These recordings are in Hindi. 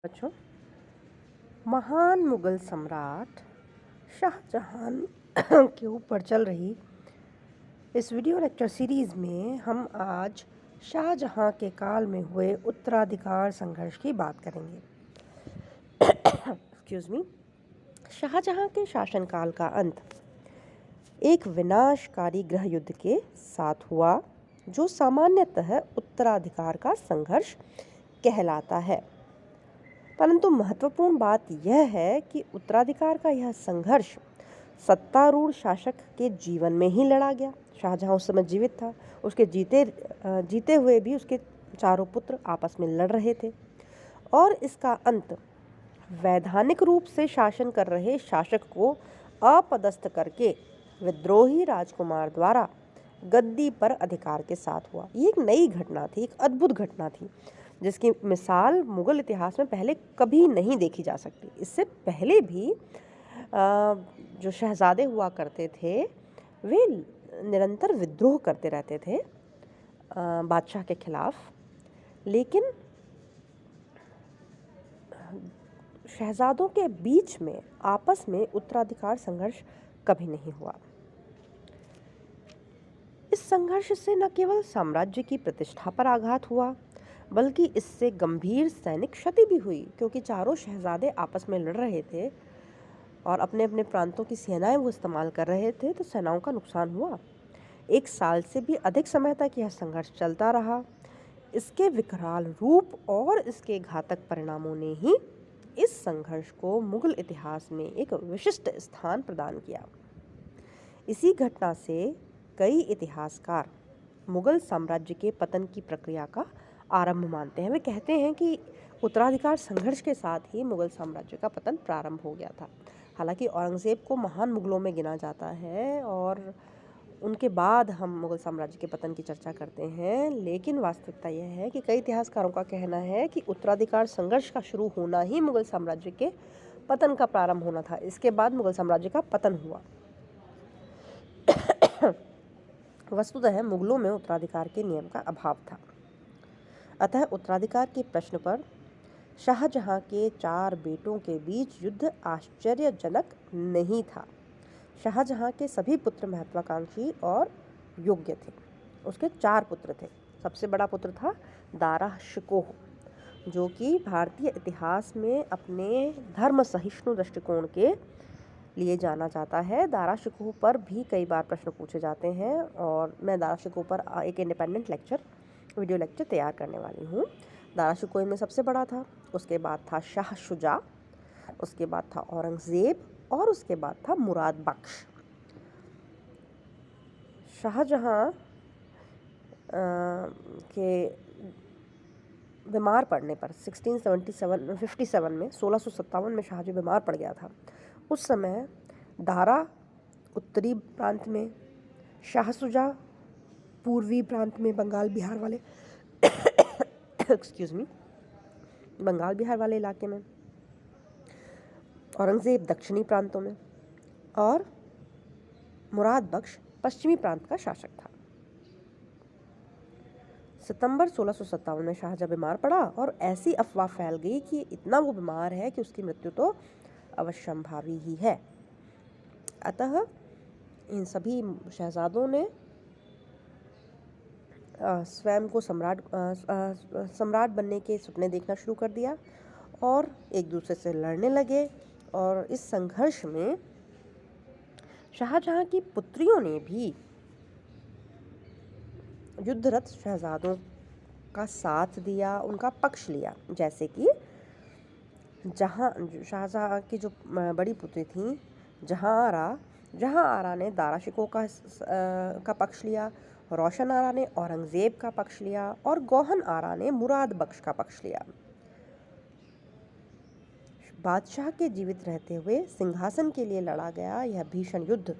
बच्चों, महान मुगल सम्राट शाहजहां के ऊपर चल रही इस वीडियो लेक्चर सीरीज में हम आज शाहजहां के काल में हुए उत्तराधिकार संघर्ष की बात करेंगे। Excuse me. शाहजहां के शासनकाल का अंत एक विनाशकारी गृह युद्ध के साथ हुआ, जो सामान्यतः उत्तराधिकार का संघर्ष कहलाता है। परंतु महत्वपूर्ण बात यह है कि उत्तराधिकार का यह संघर्ष सत्तारूढ़ शासक के जीवन में ही लड़ा गया। शाहजहां उस समय जीवित था। उसके जीते हुए भी उसके चारों पुत्र आपस में लड़ रहे थे और इसका अंत वैधानिक रूप से शासन कर रहे शासक को अपदस्थ करके विद्रोही राजकुमार द्वारा गद्दी पर अधिकार के साथ हुआ। ये एक नई घटना थी, एक अद्भुत घटना थी, जिसकी मिसाल मुगल इतिहास में पहले कभी नहीं देखी जा सकती। इससे पहले भी जो शहजादे हुआ करते थे वे निरंतर विद्रोह करते रहते थे बादशाह के खिलाफ, लेकिन शहजादों के बीच में आपस में उत्तराधिकार संघर्ष कभी नहीं हुआ। इस संघर्ष से न केवल साम्राज्य की प्रतिष्ठा पर आघात हुआ, बल्कि इससे गंभीर सैनिक क्षति भी हुई, क्योंकि चारों शहजादे आपस में लड़ रहे थे और अपने अपने प्रांतों की सेनाएं वो इस्तेमाल कर रहे थे, तो सेनाओं का नुकसान हुआ। 1 साल से भी अधिक समय तक यह संघर्ष चलता रहा। इसके विकराल रूप और इसके घातक परिणामों ने ही इस संघर्ष को मुगल इतिहास में एक विशिष्ट स्थान प्रदान किया। इसी घटना से कई इतिहासकार मुगल साम्राज्य के पतन की प्रक्रिया का आरंभ मानते हैं। वे कहते हैं कि उत्तराधिकार संघर्ष के साथ ही मुगल साम्राज्य का पतन प्रारंभ हो गया था। हालांकि औरंगज़ेब को महान मुगलों में गिना जाता है और उनके बाद हम मुगल साम्राज्य के पतन की चर्चा करते हैं, लेकिन वास्तविकता यह है कि कई इतिहासकारों का कहना है कि उत्तराधिकार संघर्ष का शुरू होना ही मुगल साम्राज्य के पतन का प्रारंभ होना था। इसके बाद मुगल साम्राज्य का पतन हुआ। वस्तुतः मुगलों में उत्तराधिकार के नियम का अभाव था। अतः उत्तराधिकार के प्रश्न पर शाहजहां के 4 बेटों के बीच युद्ध आश्चर्यजनक नहीं था। शाहजहां के सभी पुत्र महत्वाकांक्षी और योग्य थे। उसके 4 पुत्र थे। सबसे बड़ा पुत्र था दारा शिकोह, जो कि भारतीय इतिहास में अपने धर्म सहिष्णु दृष्टिकोण के लिए जाना जाता है। दारा शिकोह पर भी कई बार प्रश्न पूछे जाते हैं और मैं दारा शिकोह पर एक इंडिपेंडेंट वीडियो लेक्चर तैयार करने वाली हूँ। दारा शिकोह में सबसे बड़ा था। उसके बाद था शाह शुजा, उसके बाद था औरंगज़ेब और उसके बाद था मुराद बख्श। शाहजहां के बीमार पड़ने पर 1657 में 1657 में शाहजहां बीमार पड़ गया था। उस समय दारा उत्तरी प्रांत में, शाह शुजा पूर्वी प्रांत में बंगाल बिहार वाले एक्सक्यूज मी बंगाल बिहार वाले इलाके में, औरंगज़ेब दक्षिणी प्रांतों में और मुराद बख्श पश्चिमी प्रांत का शासक था। सितंबर 1657 में शाहजहां बीमार पड़ा और ऐसी अफवाह फैल गई कि इतना वो बीमार है कि उसकी मृत्यु तो अवश्यंभावी ही है। अतः इन सभी शहजादों ने स्वयं को सम्राट बनने के सपने देखना शुरू कर दिया और एक दूसरे से लड़ने लगे। और इस संघर्ष में शाहजहां की पुत्रियों ने भी युद्धरत शहजादों का साथ दिया, उनका पक्ष लिया। जैसे कि शाहजहां की जो बड़ी पुत्री थी जहां आरा ने दारा शिकोह का पक्ष लिया, रोशन आरा ने औरंगज़ेब का पक्ष लिया और गौहन आरा ने मुराद बख्श का पक्ष लिया। बादशाह के जीवित रहते हुए सिंहासन के लिए लड़ा गया यह भीषण युद्ध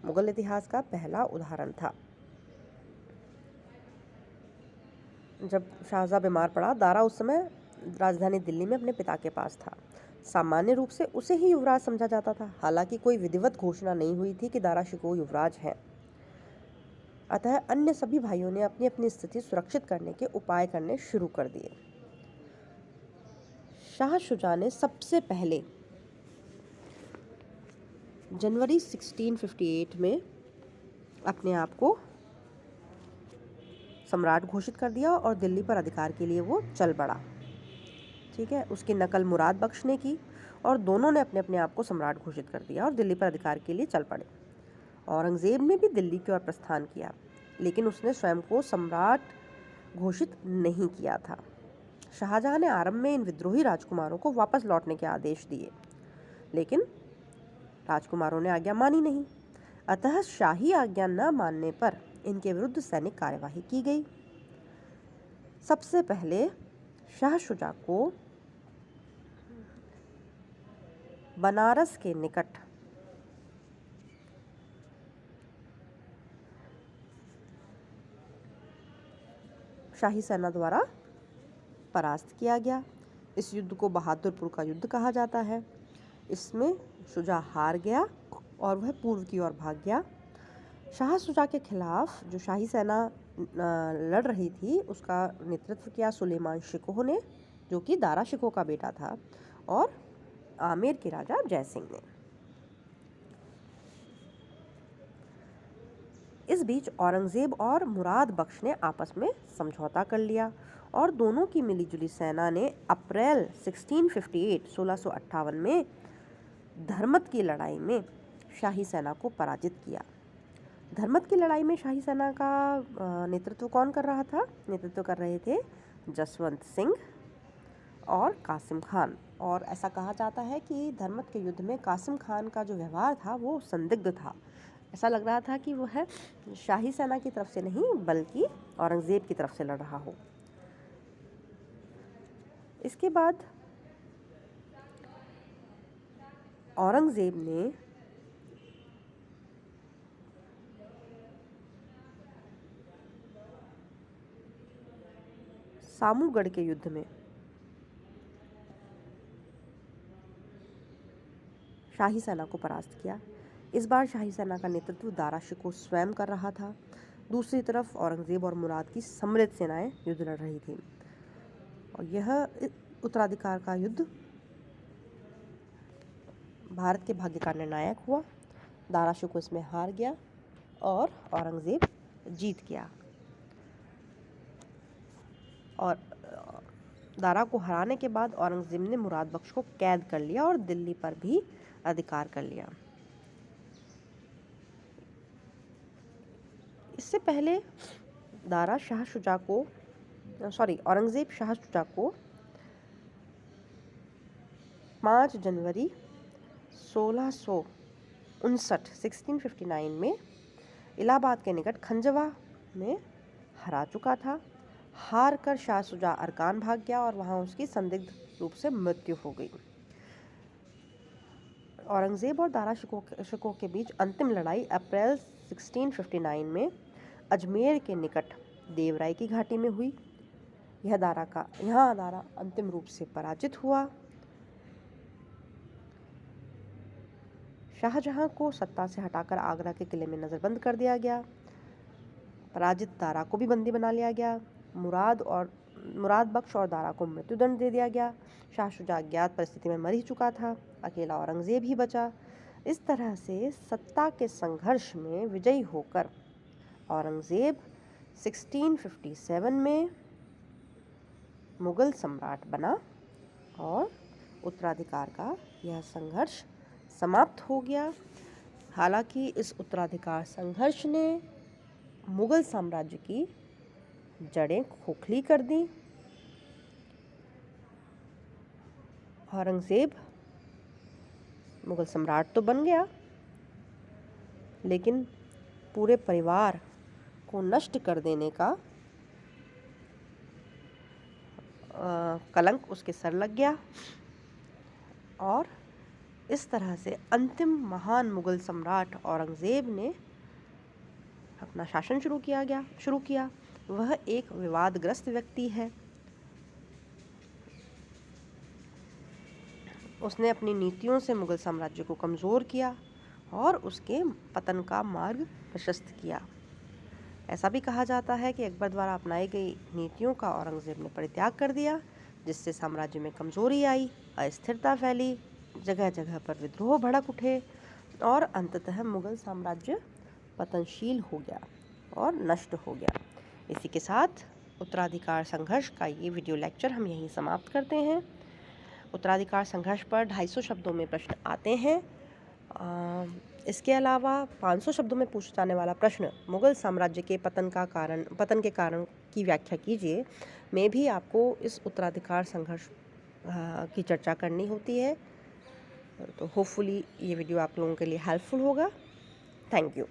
मुगल इतिहास का पहला उदाहरण था। जब शाहजहां बीमार पड़ा, दारा उस समय राजधानी दिल्ली में अपने पिता के पास था। सामान्य रूप से उसे ही युवराज समझा जाता था। हालांकि कोई विधिवत घोषणा नहीं हुई थी कि दारा शिकोह युवराज हैं। अतः अन्य सभी भाइयों ने अपनी अपनी स्थिति सुरक्षित करने के उपाय करने शुरू कर दिए। शाह शुजा ने सबसे पहले जनवरी 1658 में अपने आप को सम्राट घोषित कर दिया और दिल्ली पर अधिकार के लिए वो चल पड़ा। ठीक है, उसकी नकल मुराद बख्श ने की और दोनों ने अपने अपने आप को सम्राट घोषित कर दिया और दिल्ली पर अधिकार के लिए चल पड़े। औरंगज़ेब ने भी दिल्ली की ओर प्रस्थान किया, लेकिन उसने स्वयं को सम्राट घोषित नहीं किया था। शाहजहां ने आरंभ में इन विद्रोही राजकुमारों को वापस लौटने के आदेश दिए, लेकिन राजकुमारों ने आज्ञा मानी नहीं। अतः शाही आज्ञा न मानने पर इनके विरुद्ध सैनिक कार्यवाही की गई। सबसे पहले शाह शुजा को बनारस के निकट शाही सेना द्वारा परास्त किया गया। इस युद्ध को बहादुरपुर का युद्ध कहा जाता है। इसमें शुजा हार गया और वह पूर्व की ओर भाग गया। शाह शुजा के खिलाफ जो शाही सेना लड़ रही थी, उसका नेतृत्व किया सुलेमान शिकोह ने, जो कि दारा शिकोह का बेटा था, और आमेर के राजा जय सिंह ने। इस बीच औरंगज़ेब और मुराद बख्श ने आपस में समझौता कर लिया और दोनों की मिलीजुली सेना ने अप्रैल 1658 में धर्मत की लड़ाई में शाही सेना को पराजित किया। धर्मत की लड़ाई में शाही सेना का नेतृत्व कौन कर रहा था? नेतृत्व कर रहे थे जसवंत सिंह और कासिम खान। और ऐसा कहा जाता है कि धर्मत के युद्ध में कासिम खान का जो व्यवहार था वो संदिग्ध था। ऐसा लग रहा था कि वह शाही सेना की तरफ से नहीं बल्कि औरंगज़ेब की तरफ से लड़ रहा हो। इसके बाद औरंगज़ेब ने सामूगढ़ के युद्ध में शाही सेना को परास्त किया। इस बार शाही सेना का नेतृत्व दारा शिकोह स्वयं कर रहा था। दूसरी तरफ औरंगज़ेब और मुराद की सम्मिलित सेनाएं युद्ध लड़ रही थीं और यह उत्तराधिकार का युद्ध भारत के भाग्य का निर्णायक हुआ। दारा शिकोह इसमें हार गया और औरंगज़ेब जीत गया। और दारा को हराने के बाद औरंगज़ेब ने मुराद बख्श को कैद कर लिया और दिल्ली पर भी अधिकार कर लिया। इससे पहले औरंगज़ेब शाह शुजा को 5 जनवरी 1659 में इलाहाबाद के निकट खंजवा में हरा चुका था। हार कर शाह शुजा अरकान भाग गया और वहां उसकी संदिग्ध रूप से मृत्यु हो गई। औरंगज़ेब और दारा शिकोह के बीच अंतिम लड़ाई अप्रैल 1659 में अजमेर के निकट देवराय की घाटी में हुई। यहाँ दारा अंतिम रूप से पराजित हुआ। शाहजहां को सत्ता से हटाकर आगरा के किले में नज़रबंद कर दिया गया। पराजित दारा को भी बंदी बना लिया गया। मुराद बख्श और दारा को मृत्युदंड दे दिया गया। शाह शुजा अज्ञात परिस्थिति में मर ही चुका था। अकेला औरंगज़ेब ही बचा। इस तरह से सत्ता के संघर्ष में विजयी होकर औरंगज़ेब 1657 में मुगल सम्राट बना और उत्तराधिकार का यह संघर्ष समाप्त हो गया। हालांकि इस उत्तराधिकार संघर्ष ने मुगल साम्राज्य की जड़ें खोखली कर दी। औरंगज़ेब मुगल सम्राट तो बन गया, लेकिन पूरे परिवार को नष्ट कर देने का कलंक उसके सर लग गया और इस तरह से अंतिम महान मुगल सम्राट औरंगज़ेब ने अपना शासन शुरू किया। वह एक विवादग्रस्त व्यक्ति है। उसने अपनी नीतियों से मुगल साम्राज्य को कमज़ोर किया और उसके पतन का मार्ग प्रशस्त किया। ऐसा भी कहा जाता है कि अकबर द्वारा अपनाई गई नीतियों का औरंगज़ेब ने परित्याग कर दिया, जिससे साम्राज्य में कमजोरी आई, अस्थिरता फैली, जगह जगह पर विद्रोह भड़क उठे और अंततः मुगल साम्राज्य पतनशील हो गया और नष्ट हो गया। इसी के साथ उत्तराधिकार संघर्ष का ये वीडियो लेक्चर हम यहीं समाप्त करते हैं। उत्तराधिकार संघर्ष पर 250 शब्दों में प्रश्न आते हैं। इसके अलावा 500 शब्दों में पूछा जाने वाला प्रश्न मुगल साम्राज्य के पतन के कारण की व्याख्या कीजिए में भी आपको इस उत्तराधिकार संघर्ष की चर्चा करनी होती है। तो होपफुली ये वीडियो आप लोगों के लिए हेल्पफुल होगा। Thank you.